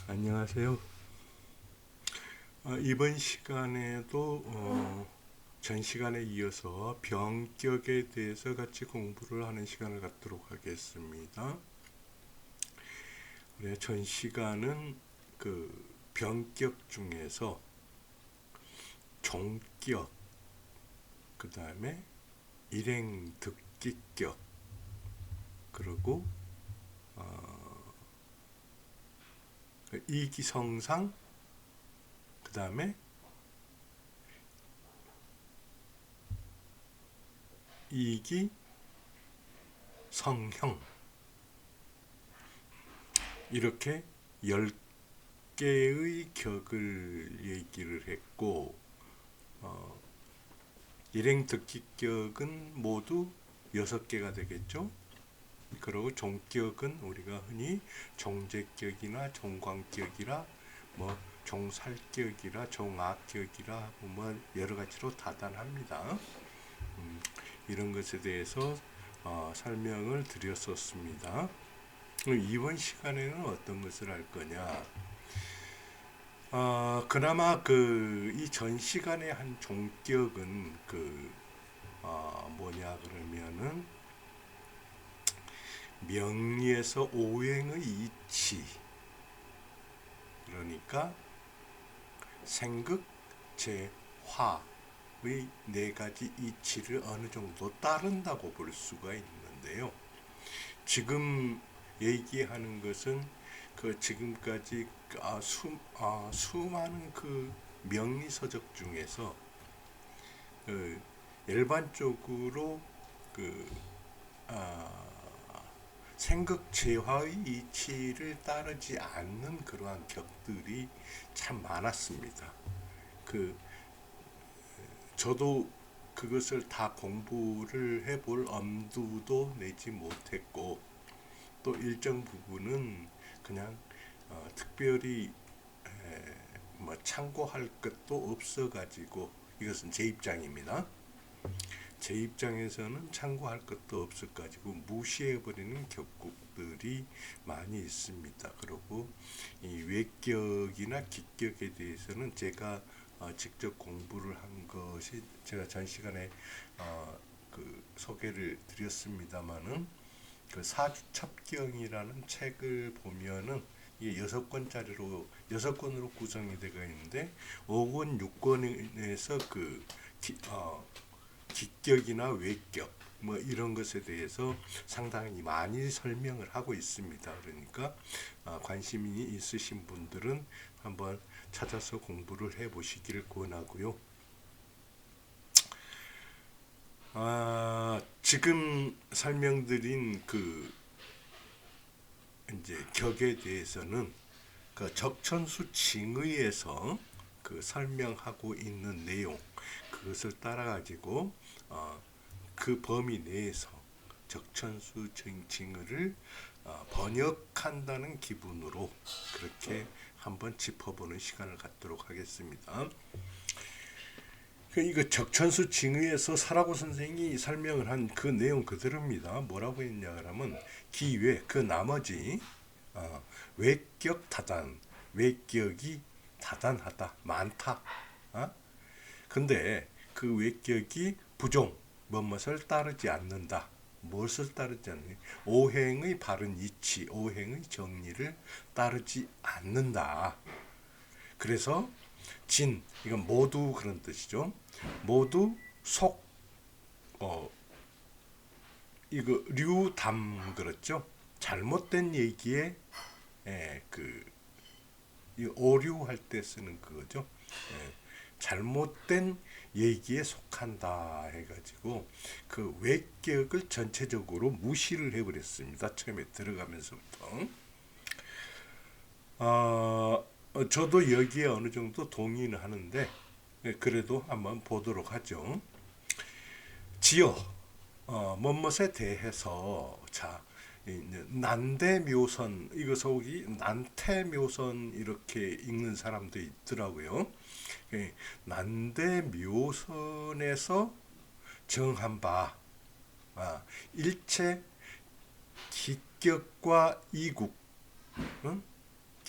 안녕하세요. 이번 시간에도 전 시간에 이어서 병격에 대해서 같이 공부를 하는 시간을 갖도록 하겠습니다. 전 시간은 그 병격 중에서 종격, 그 다음에 일행득기격, 그리고 이기성상, 그 다음에 이기성형, 이렇게 10개의 격을 얘기를 했고, 일행득기격은 모두 6개가 되겠죠. 그리고 종격은 우리가 흔히 종제격이나 종광격이라 뭐 종살격이라 종악격이라 뭐 여러 가지로 다단합니다. 이런 것에 대해서 설명을 드렸었습니다. 이번 시간에는 어떤 것을 할 거냐? 그나마 이 전 시간에 한 종격은 뭐냐 그러면은 명리에서 오행의 이치, 그러니까 생극, 재, 화의 4가지 이치를 어느 정도 따른다고 볼 수가 있는데요. 지금 얘기하는 것은 지금까지 수많은 명리서적 중에서 일반적으로 생극재화의 이치를 따르지 않는 그러한 격들이 참 많았습니다. 저도 그것을 다 공부를 해볼 엄두도 내지 못했고, 또 일정 부분은 그냥 특별히 뭐 참고할 것도 없어가지고, 이것은 제 입장입니다. 제 입장에서는 참고할 것도 없어가지고 무시해버리는 격국들이 많이 있습니다. 그리고 이 외격이나 기격에 대해서는 제가 직접 공부를 한 것이 제가 전 시간에 소개를 드렸습니다마는 사주첩경이라는 책을 보면은 이게 6권으로 구성이 되어 있는데 5권, 6권에서 기격이나 외격 뭐 이런 것에 대해서 상당히 많이 설명을 하고 있습니다. 그러니까 관심이 있으신 분들은 한번 찾아서 공부를 해 보시기를 권하고요. 지금 설명드린 이제 격에 대해서는 적천수 징의에서 설명하고 있는 내용, 그것을 따라 가지고 그 범위 내에서 적천수 징의를 번역한다는 기분으로 그렇게 한번 짚어보는 시간을 갖도록 하겠습니다. 이거 적천수 징의에서 사라고 선생이 설명을 한 그 내용 그대로입니다. 뭐라고 했냐 그러면 기외 나머지 외격 다단, 외격이 다단하다, 많다. 근데 그 외격이 부종, 무엇을 따르지 않는다. 무엇을 따르지 않는? 오행의 바른 이치, 오행의 정리를 따르지 않는다. 그래서 진, 이건 모두 그런 뜻이죠. 모두 이거 류담 그렇죠. 잘못된 얘기에 오류할 때 쓰는 그거죠. 잘못된 얘기에 속한다 해가지고 그 외격을 전체적으로 무시를 해버렸습니다. 처음에 들어가면서부터. 저도 여기에 어느 정도 동의는 하는데 그래도 한번 보도록 하죠. 지어 뭐뭇에 대해서 난대묘선, 이거 속이 난태묘선 이렇게 읽는 사람도 있더라고요. 난대묘선에서 정한 바 일체 기격과 이국,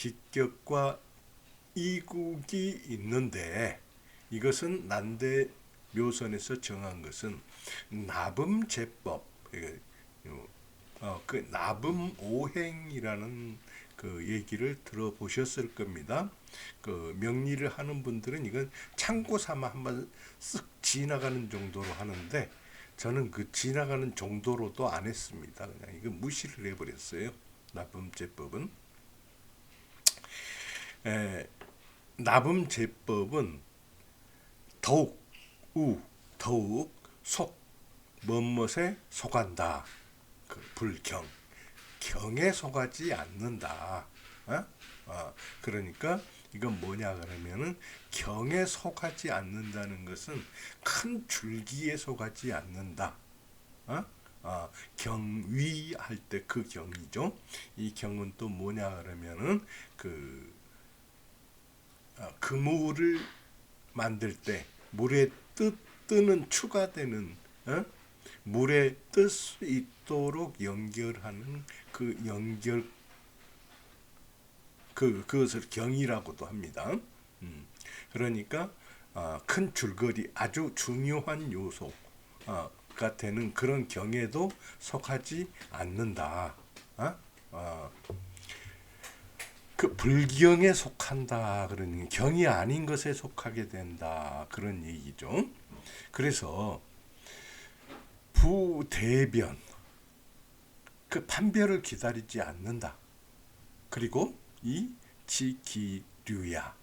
기격과 이국이 있는데 이것은 난대 묘선에서 정한 것은 나범제법, 그 나범오행이라는 그 얘기를 들어보셨을 겁니다. 그 명리를 하는 분들은 이건 참고 삼아 한번 쓱 지나가는 정도로 하는데 저는 그 지나가는 정도로도 안 했습니다. 그냥 이거 무시를 해버렸어요. 나범제법은. 나범제법은 더욱 뭐뭇에 속한다. 그 불경, 경에 속하지 않는다. 그러니까 이건 뭐냐 그러면은 경에 속하지 않는다는 것은 큰 줄기에 속하지 않는다. 경위 할 때 그 경이죠. 이 경은 또 뭐냐 그러면은 그물을 만들 때 물에 뜨는 추가되는 물에 뜰 수 있도록 연결하는 그 연결 그것을 경이라고도 합니다. 그러니까 큰 줄거리 아주 중요한 요소가 되는 그런 경에도 속하지 않는다. 그 불경에 속한다 그러는 경이 아닌 것에 속하게 된다 그런 얘기죠. 그래서 부대변 그 판별을 기다리지 않는다. 그리고 이 지기류야.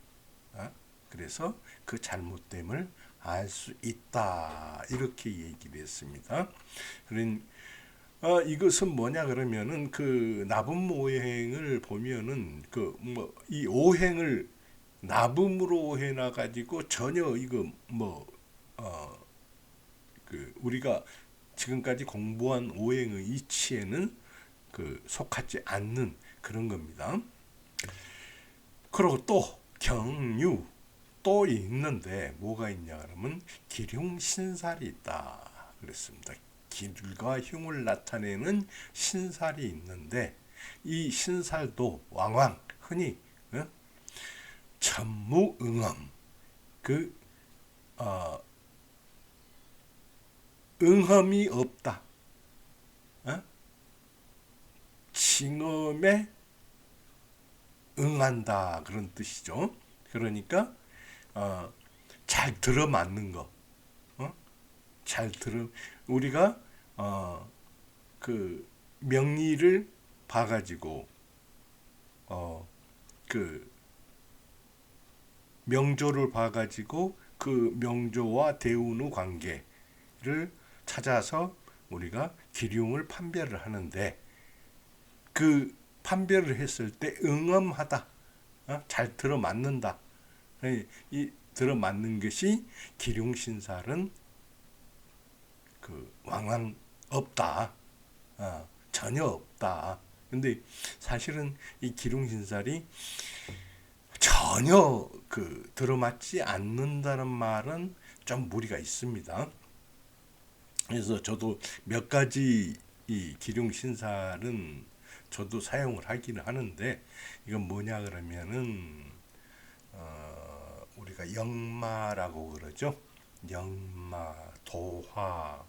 그래서 그 잘못됨을 알 수 있다. 이렇게 얘기를 했습니다. 이것은 뭐냐 그러면은 그 나범오행을 보면은 이 오행을 나범으로 해놔 가지고 전혀 이거 우리가 지금까지 공부한 오행의 이치에는 속하지 않는 그런 겁니다. 그리고 또 경유 또 있는데 뭐가 있냐 그러면 기륭신살이 있다 그랬습니다. 길과 흉을 나타내는 신살이 있는데 이 신살도 왕왕 흔히 천무응엄 응엄이 없다. 칭엄에 응한다 그런 뜻이죠. 그러니까 잘 들어맞는 거. 잘 들어 우리가 그 명리를 봐가지고 그 명조를 봐가지고 그 명조와 대운의 관계를 찾아서 우리가 기륭을 판별을 하는데 그 판별을 했을 때 응엄하다, 잘 들어맞는다. 이 들어맞는 것이 기륭신살은 왕왕 없다. 전혀 없다. 근데 사실은 이 기륭신살이 전혀 들어맞지 않는다는 말은 좀 무리가 있습니다. 그래서 저도 몇 가지 이 기륭신살은 저도 사용을 하기는 하는데 이건 뭐냐 그러면은 우리가 영마라고 그러죠. 영마, 도화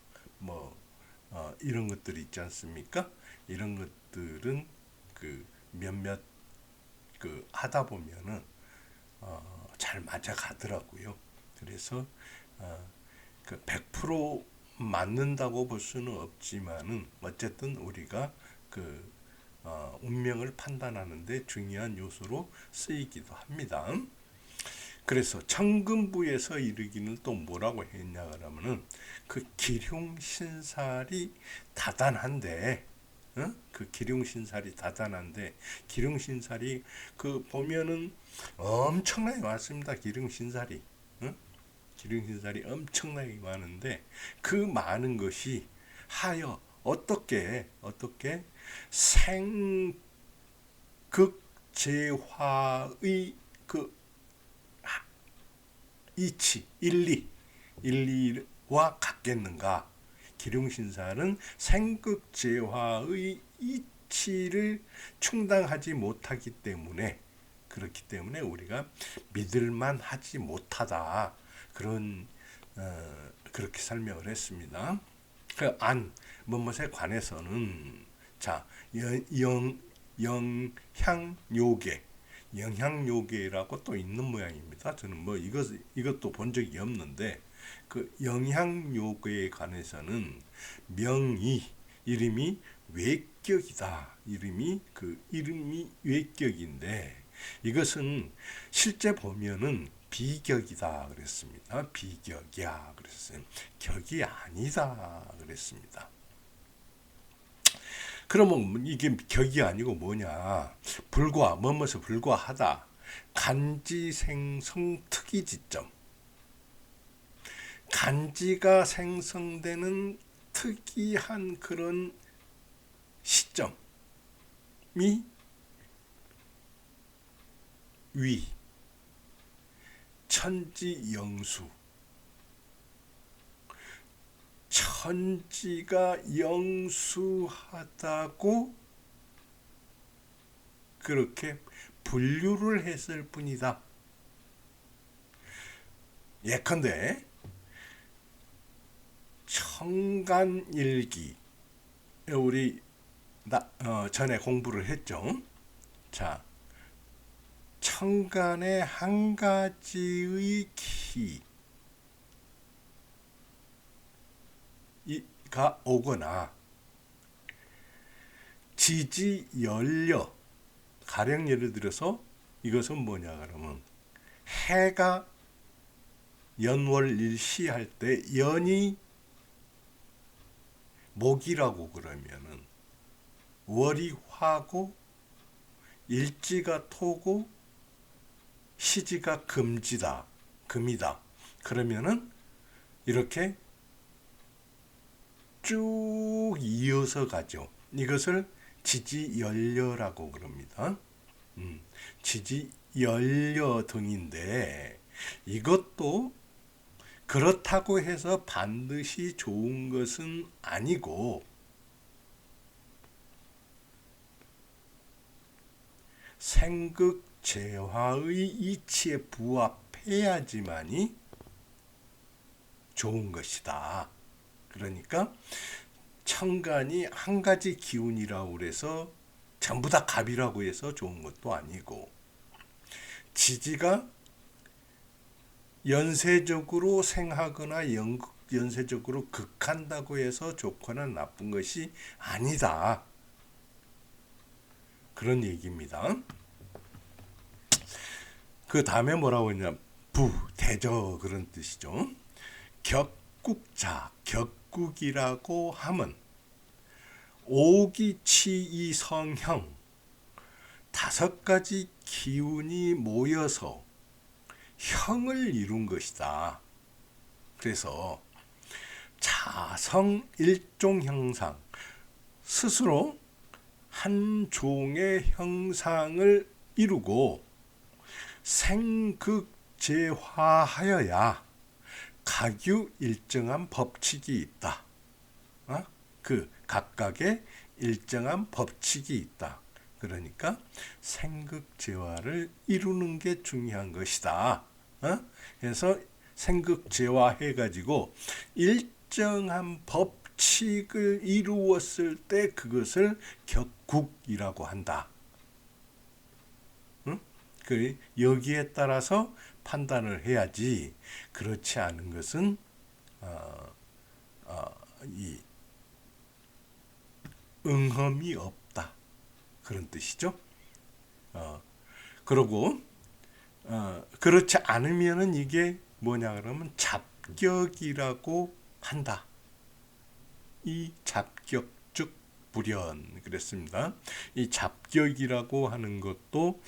이런 것들이 있지 않습니까? 이런 것들은 몇몇 하다 보면은 잘 맞아가더라고요. 그래서 100% 맞는다고 볼 수는 없지만은 어쨌든 우리가 운명을 판단하는데 중요한 요소로 쓰이기도 합니다. 그래서 천금부에서 이르기는 또 뭐라고 했냐 그러면은 기륭신살이 다단한데 기륭신살이 다단한데 기륭신살이 보면은 엄청나게 많습니다. 기륭신살이 기륭신살이 엄청나게 많은데 그 많은 것이 하여 어떻게 생극재화의 이치 일리와 같겠는가? 기륭신살은 생극재화의 이치를 충당하지 못하기 때문에 그렇기 때문에 우리가 믿을만 하지 못하다. 그런 그렇게 설명을 했습니다. 그 안, 무엇에 관해서는 자, 영향요계, 영향요계라고 또 있는 모양입니다. 저는 뭐 이것도 본 적이 없는데 그 영향요계에 관해서는 명의, 이름이 외격이다. 이름이 외격인데 이것은 실제 보면은 비격이다 그랬습니다. 비격이야 그랬어요. 격이 아니다 그랬습니다. 그러면 이게 격이 아니고 뭐냐? 불과 뭐뭐서 불과하다. 간지생성 특이지점. 간지가 생성되는 특이한 그런 시점이 위, 천지영수. 천지가 영수하다고 그렇게 분류를 했을 뿐이다. 예컨대 청간일기 우리 전에 공부를 했죠. 자, 청간의 한 가지의 키가 오거나 지지 연려 가령 예를 들어서 이것은 뭐냐 그러면 해가 연월일시할 때 연이 목이라고 그러면은 월이 화고 일지가 토고 시지가 금이다. 그러면은 이렇게 쭉 이어서 가죠. 이것을 지지연려라고 그럽니다. 지지연려 등인데 이것도 그렇다고 해서 반드시 좋은 것은 아니고 생극재화의 이치에 부합해야지만이 좋은 것이다. 그러니까 천간이 한 가지 기운이라고 해서 전부 다 갑이라고 해서 좋은 것도 아니고 지지가 연쇄적으로 생하거나 연쇄적으로 극한다고 해서 좋거나 나쁜 것이 아니다. 그런 얘기입니다. 그 다음에 뭐라고 했냐? 대저 그런 뜻이죠. 격국자, 격국이라고 함은 오기치이 성형 5가지 기운이 모여서 형을 이룬 것이다. 그래서 자성 일종 형상, 스스로 한 종의 형상을 이루고 생극재화하여야 각유 일정한 법칙이 있다. 그 각각의 일정한 법칙이 있다. 그러니까 생극재화를 이루는 게 중요한 것이다. 그래서 생극재화해가지고 일정한 법칙을 이루었을 때 그것을 격국이라고 한다. 여기에 따라서 판단을 해야지 그렇지 않은 것은 이 응험이 없다. 그런 뜻이죠. 그러고 그렇지 않으면은 이게 뭐냐 그러면 잡격이라고 한다. 이 잡격 즉 불연 그랬습니다. 이 잡격이라고 하는 것도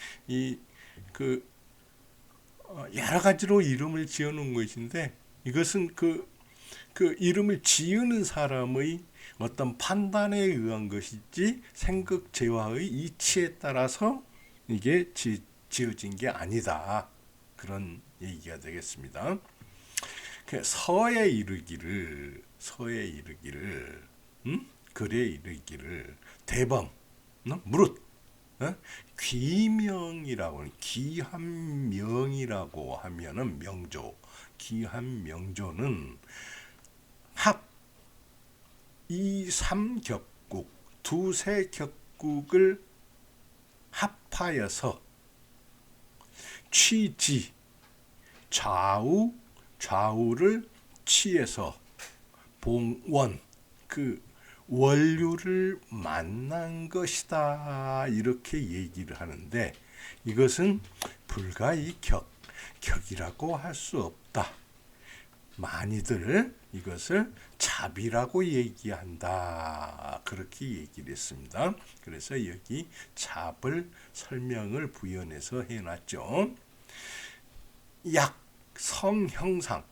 여러 가지로 이름을 지어놓은 것인데 이것은 그 이름을 지으는 사람의 어떤 판단에 의한 것이지 생극재화의 이치에 따라서 이게 지어진 게 아니다. 그런 얘기가 되겠습니다. 서에 이르기를 글에 이르기를 대범 무릇 어? 귀명이라고 귀한 명이라고 하면은 명조, 귀한 명조는 합 2, 3격국, 두세 격국을 합하여서 취지, 좌우를 취해서 봉원, 그 원류를 만난 것이다, 이렇게 얘기를 하는데, 이것은 불가이 격이라고 할 수 없다. 많이들 이것을 잡이라고 얘기한다, 그렇게 얘기를 했습니다. 그래서 여기 잡을 설명을 부연해서 해놨죠. 약, 성형상,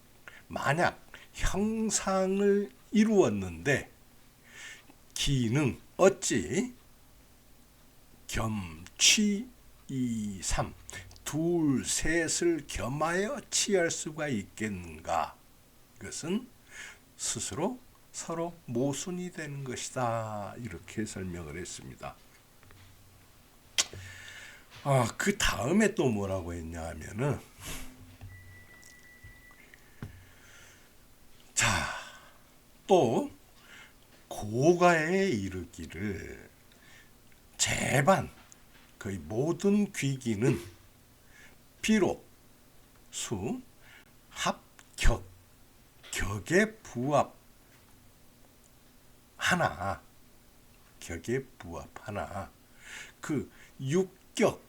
만약 형상을 이루었는데 기능, 어찌 겸취 이삼, 둘, 셋을 겸하여 취할 수가 있겠는가? 이것은 스스로 서로 모순이 되는 것이다, 이렇게 설명을 했습니다. 그 다음에 또 뭐라고 했냐 하면은, 자, 또 고가에 이르기를 제반, 거의 모든 귀기는 비록 수, 합격, 격에 부합하나, 격에 부합하나, 그 육격,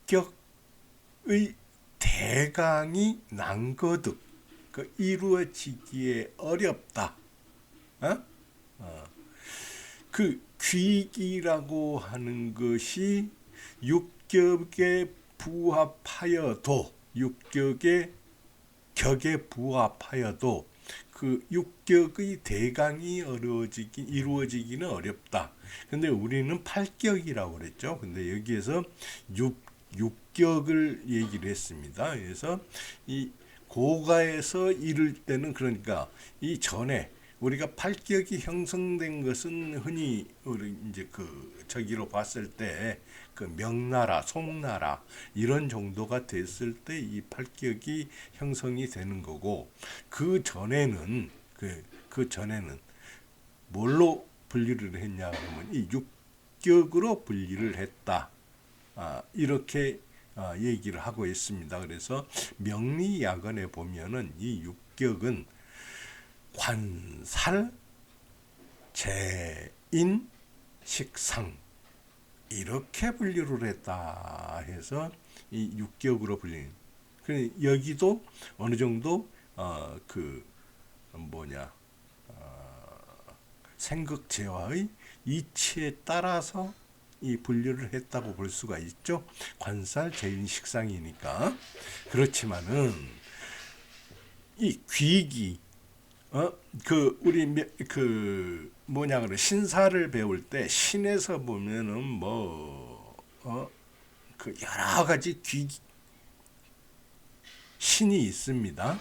육격의 대강이 난거득, 그 이루어지기에 어렵다. 그 귀기라고 하는 것이 육격에 부합하여도, 육격의 격에 부합하여도 그 육격의 대강이 이루어지기는 어렵다. 근데 우리는 팔격이라고 그랬죠. 근데 여기에서 육격을 얘기를 했습니다. 그래서 이 고가에서 이를 때는, 그러니까 이 전에 우리가 팔격이 형성된 것은 흔히 우리 이제 그 저기로 봤을 때 그 명나라, 송나라 이런 정도가 됐을 때 이 팔격이 형성이 되는 거고, 그 전에는 그 전에는 뭘로 분리를 했냐 하면 이 육격으로 분리를 했다. 이렇게 얘기를 하고 있습니다. 그래서 명리야건에 보면은 이 육격은 관살, 재인, 식상 이렇게 분류를 했다 해서 이 육격으로 불리는. 여기도 어느 정도 생극재화의 이치에 따라서 이 분류를 했다고 볼 수가 있죠. 관살, 재인, 식상이니까. 그렇지만은 이 귀기, 우리 신사를 배울 때 신에서 보면은 그 여러 가지 신이 있습니다.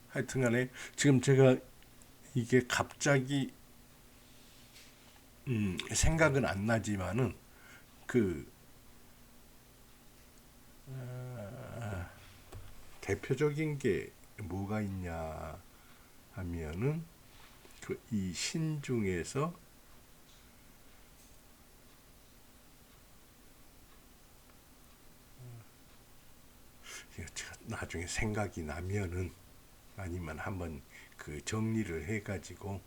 하여튼간에 지금 제가 이게 갑자기 생각은 안 나지만은 대표적인 게 뭐가 있냐 하면은 이 신 중에서 제가 나중에 생각이 나면은, 아니면 한번 정리를 해가지고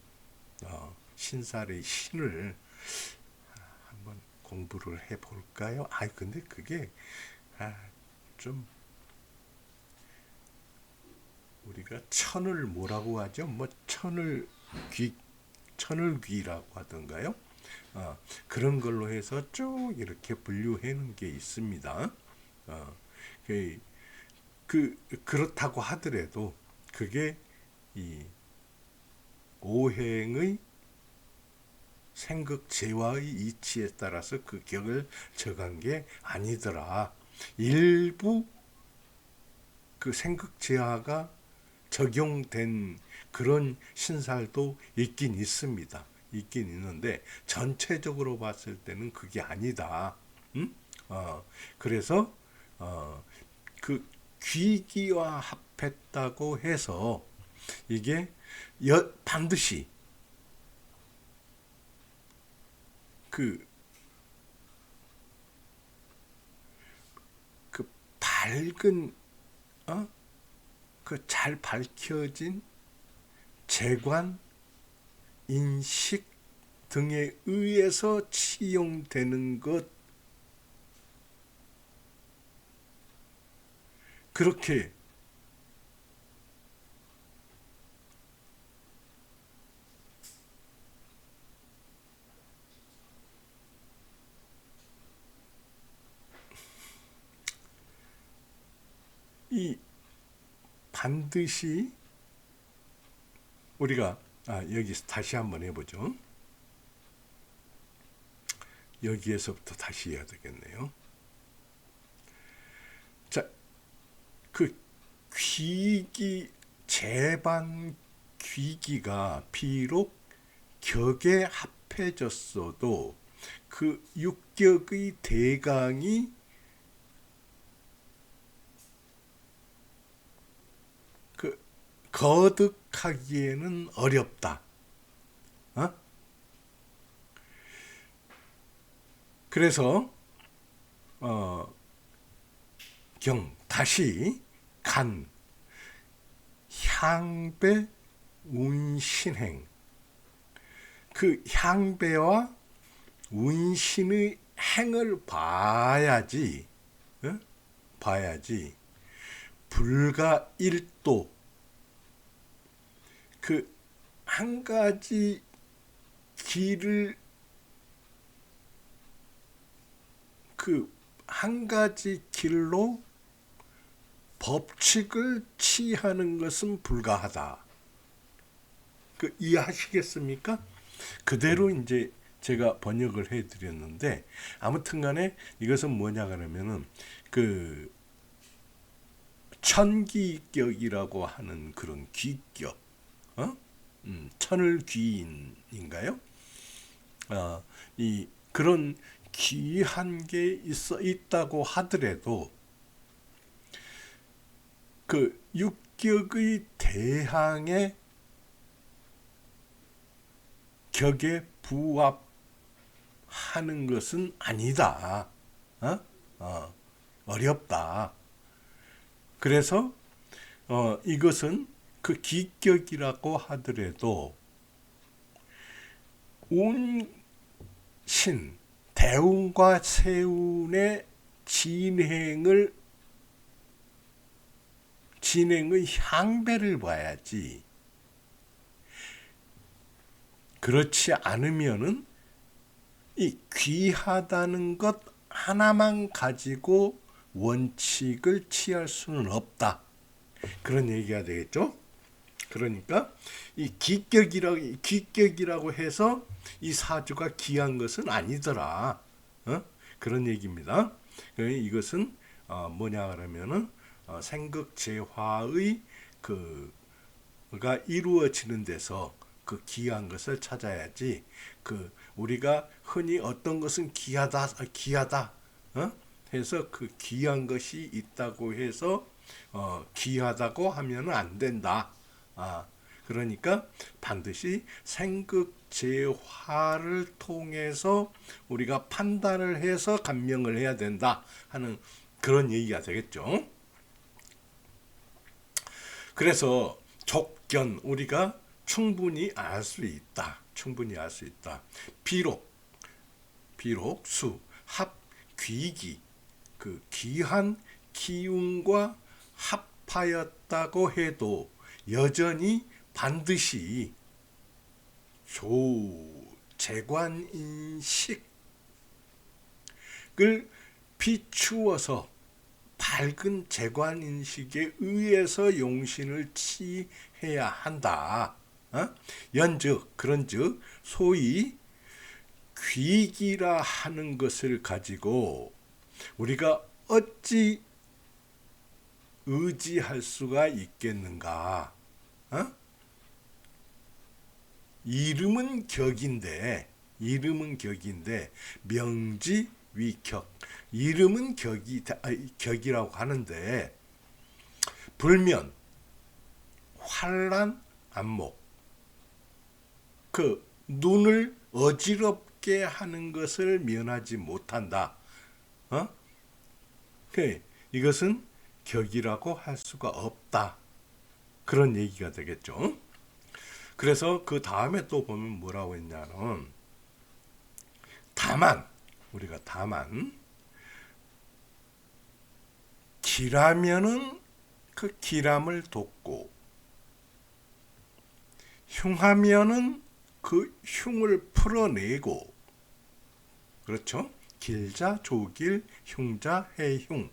신살의 신을 한번 공부를 해볼까요? 근데 그게 좀 우리가 천을 뭐라고 하죠? 천을귀라고 하던가요? 그런 걸로 해서 쭉 이렇게 분류해 놓은 게 있습니다. 그렇다고 하더라도 그게 이 오행의 생극재화의 이치에 따라서 그 격을 정한 게 아니더라. 일부 그 생극재화가 적용된 그런 신살도 있긴 있습니다. 있긴 있는데 전체적으로 봤을 때는 그게 아니다. 음? 그래서 그 귀기와 합했다고 해서 이게 반드시 그, 그 밝은 그 잘 밝혀진 재관, 인식 등에 의해서 치용되는 것, 그렇게 이 반드시 우리가 여기서 다시 한번 해보죠. 여기에서부터 다시 해야 되겠네요. 자, 그 귀기 재반 귀기가 비록 격에 합해졌어도 그 육격의 대강이 그 거듭하기에는 어렵다. 그래서 다시 간 향배 운신행, 그 향배와 운신의 행을 봐야지 불가 일도, 그 한 가지 길을 그 한 가지 길로 법칙을 취하는 것은 불가하다. 그 이해하시겠습니까? 그대로 이제 제가 번역을 해드렸는데, 아무튼간에 이것은 뭐냐 그러면은 그 천기격이라고 하는 그런 귀격, 천을귀인인가요? 이 그런 귀한 게 있다고 하더라도 그 육격의 대항의 격에 부합하는 것은 아니다. 어렵다. 그래서 이것은 그 기격이라고 하더라도 운신, 대운과 세운의 진행의 향배를 봐야지. 그렇지 않으면은 이 귀하다는 것 하나만 가지고 원칙을 취할 수는 없다. 그런 얘기가 되겠죠. 그러니까 이 기격이라고 해서 이 사주가 귀한 것은 아니더라. 그런 얘기입니다. 이것은 뭐냐 그러면은 생극재화의 그가 이루어지는 데서 그 귀한 것을 찾아야지. 그 우리가 흔히 어떤 것은 귀하다 해서 그 귀한 것이 있다고 해서 귀하다고 하면은 안 된다. 그러니까 반드시 생극재화를 통해서 우리가 판단을 해서 감명을 해야 된다 하는 그런 얘기가 되겠죠. 그래서 족견 우리가 충분히 알 수 있다. 비록 수, 합, 귀기, 그 귀한 기운과 합하였다고 해도 여전히 반드시 재관인식을 비추어서 밝은 재관인식에 의해서 용신을 취해야 한다. 그런즉 소위 귀기라 하는 것을 가지고 우리가 어찌 의지할 수가 있겠는가? 어? 이름은 격인데 명지 위격. 이름은 격이라고 하는데 불면 환란 안목. 그 눈을 어지럽게 하는 것을 면하지 못한다. 이것은 격이라고 할 수가 없다. 그런 얘기가 되겠죠. 그래서 그 다음에 또 보면 뭐라고 했냐면 우리가 다만 기라면은 그 기람을 돕고 흉하면은 그 흉을 풀어내고, 그렇죠? 길자 조길, 흉자 해흉.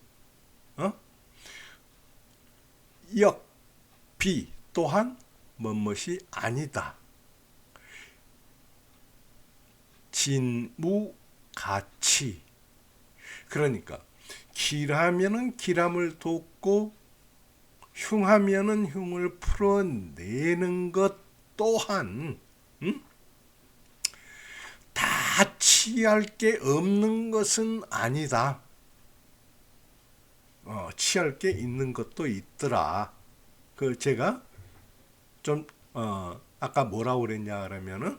비 또한 뭐뭇이 아니다. 진무가치. 그러니까 기라면은 기람을 돕고 흉하면은 흉을 풀어내는 것 또한 다 취할 게 없는 것은 아니다. 취할 게 있는 것도 있더라. 그 제가 좀 아까 뭐라고 그랬냐 그러면은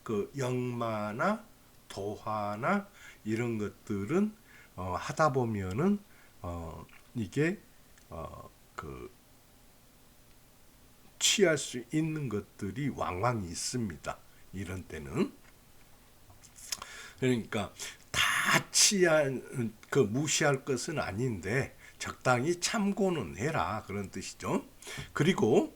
그 역마나 도화나 이런 것들은 하다 보면은 이게 그 취할 수 있는 것들이 왕왕 있습니다. 이런 때는. 그러니까 다 무시할 것은 아닌데 적당히 참고는 해라, 그런 뜻이죠. 그리고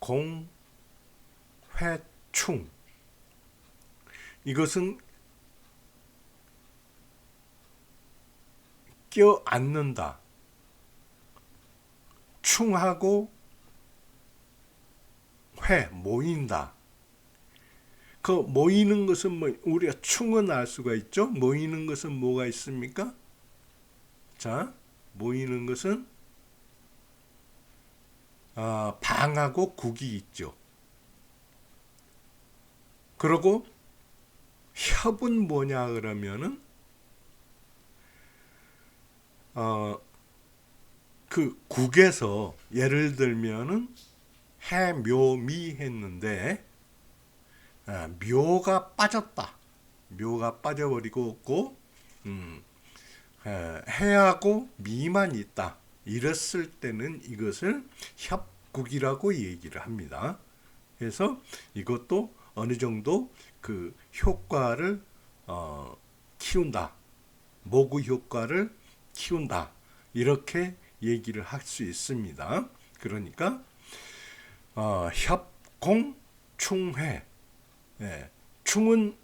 협공회충, 이것은 껴안는다. 충하고 회 모인다. 그 모이는 것은 우리가 충은 알 수가 있죠. 모이는 것은 뭐가 있습니까? 자, 모이는 것은 방하고 국이 있죠. 그리고 협은 뭐냐 그러면은 그 국에서 예를 들면은 해묘미 했는데 묘가 빠졌다. 묘가 빠져버리고 해하고 미만 있다. 이랬을 때는 이것을 협국이라고 얘기를 합니다. 그래서 이것도 어느 정도 그 효과를 키운다. 모구 효과를 키운다. 이렇게 얘기를 할 수 있습니다. 그러니까 협공 충회. 충은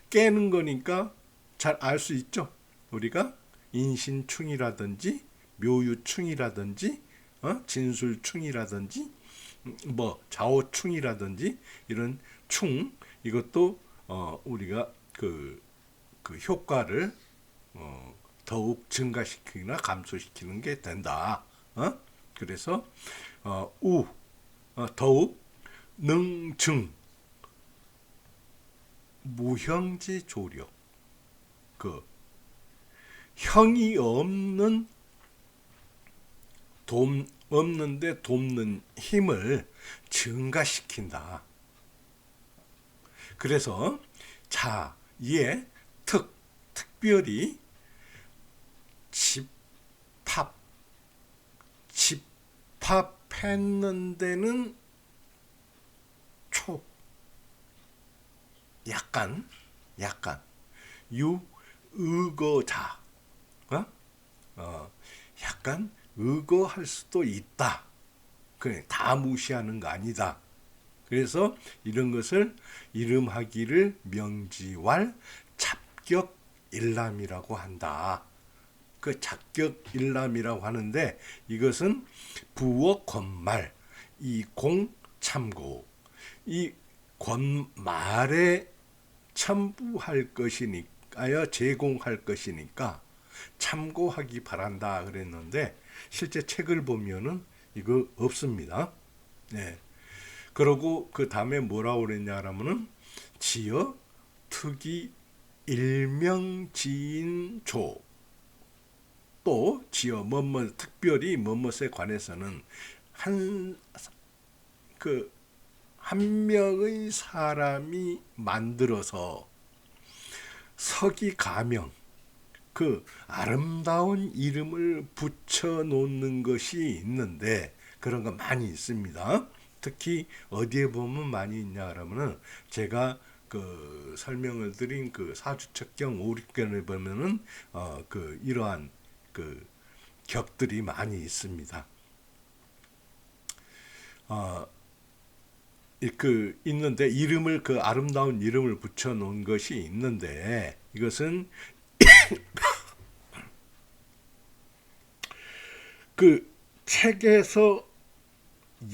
깨는 거니까 잘 알 수 있죠. 우리가 인신충이라든지 묘유충이라든지 진술충이라든지 좌우충이라든지 이런 충, 이것도 우리가 그 효과를 더욱 증가시키거나 감소시키는 게 된다. 그래서 더욱 능증 무형지 조력, 그 형이 없는데 돕는 힘을 증가시킨다. 그래서 이에 특별히 집합했는 데는 약간 의거자, 약간 의거할 수도 있다. 그래, 다 무시하는 거 아니다. 그래서 이런 것을 이름하기를 명지왈 잡격일람이라고 한다. 그 잡격일람이라고 하는데 이것은 부어 권말, 이 공 참고, 이 권말에 첨부할 것이니까요, 제공할 것이니까 참고하기 바란다 그랬는데 실제 책을 보면은 이거 없습니다. 네. 그러고 그 다음에 뭐라고 그랬냐라면은 지어 특이 일명지인조 또 지어 뭐뭐 특별히 뭐뭐에 관해서는 한 한 명의 사람이 만들어서 서기 가명 그 아름다운 이름을 붙여 놓는 것이 있는데 그런 거 많이 있습니다. 특히 어디에 보면 많이 있냐 그러면은 제가 그 설명을 드린 그 사주책경 5, 6견을 보면은 그 이러한 그 격들이 많이 있습니다. 그 있는데 이름을 그 아름다운 이름을 붙여 놓은 것이 있는데 이것은 그 책에서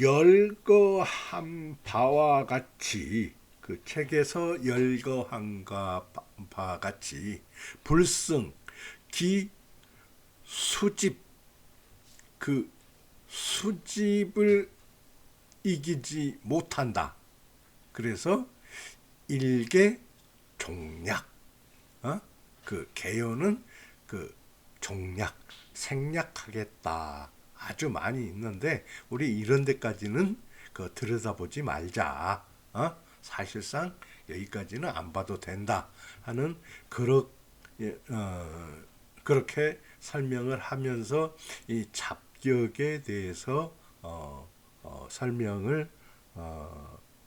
열거한 바와 같이 그 책에서 열거한 바와 같이 불승 기 수집 그 수집을 이기지 못한다. 그래서 일개 종략 그 개요는 그 종략 생략하겠다. 아주 많이 있는데 우리 이런 데까지는 그 들여다보지 말자. 사실상 여기까지는 안 봐도 된다 하는 그렇게 설명을 하면서 이 잡격에 대해서 설명을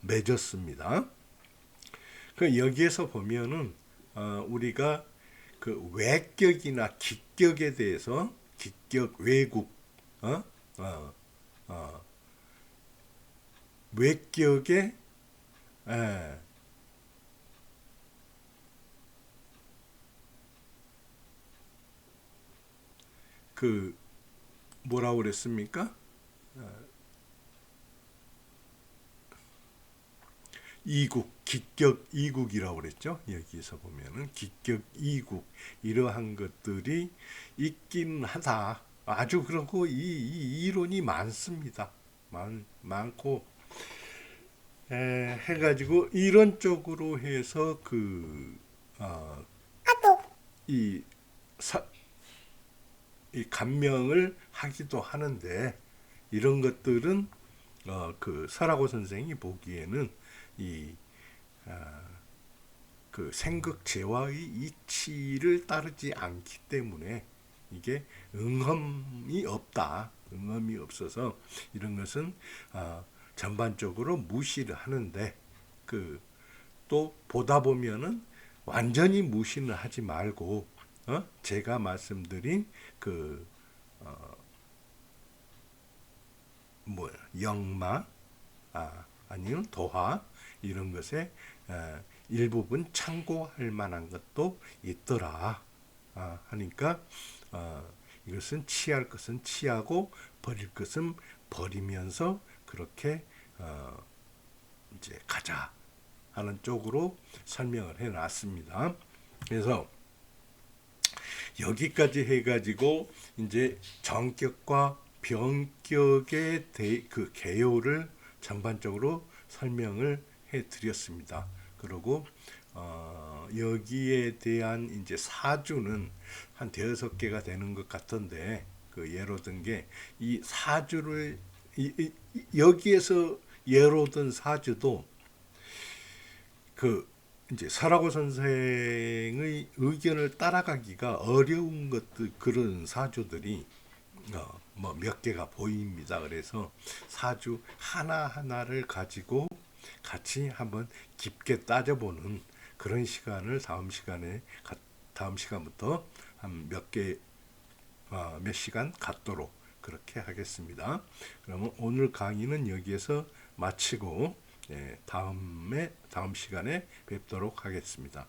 맺었습니다. 그 여기에서 보면은 우리가 그 외격이나 기격에 대해서 기격 외국 외격에 그 뭐라고 그랬습니까? 이국, 기격 이국이라고 그랬죠. 여기서 보면은 기격 이국 이러한 것들이 있긴 하다. 아주 그렇고 이 이론이 많습니다. 많고 해가지고 이런 쪽으로 해서 이 감명을 하기도 하는데 이런 것들은 그 설하고 선생이 보기에는 그 생극재화의 이치를 따르지 않기 때문에 이게 응험이 없다. 응험이 없어서 이런 것은 전반적으로 무시를 하는데 또 보다 보면은 완전히 무시는 하지 말고 제가 말씀드린 영마 아니면 도화 이런 것에 일부분 참고할 만한 것도 있더라 하니까 이것은 취할 것은 취하고 버릴 것은 버리면서 그렇게 이제 가자 하는 쪽으로 설명을 해놨습니다. 그래서 여기까지 해가지고 이제 정격과 병격의 그 개요를 전반적으로 설명을 해드렸습니다. 그리고 여기에 대한 이제 사주는 한 5개가 되는 것 같던데 그 예로 든 게 이 사주를 여기에서 예로 든 사주도 그 이제 설하고 선생의 의견을 따라가기가 어려운 것들 그런 사주들이 뭐 몇 개가 보입니다. 그래서 사주 하나하나를 가지고 같이 한번 깊게 따져보는 그런 시간을 다음 시간부터 한 몇 시간 갖도록 그렇게 하겠습니다. 그러면 오늘 강의는 여기에서 마치고 다음 시간에 뵙도록 하겠습니다.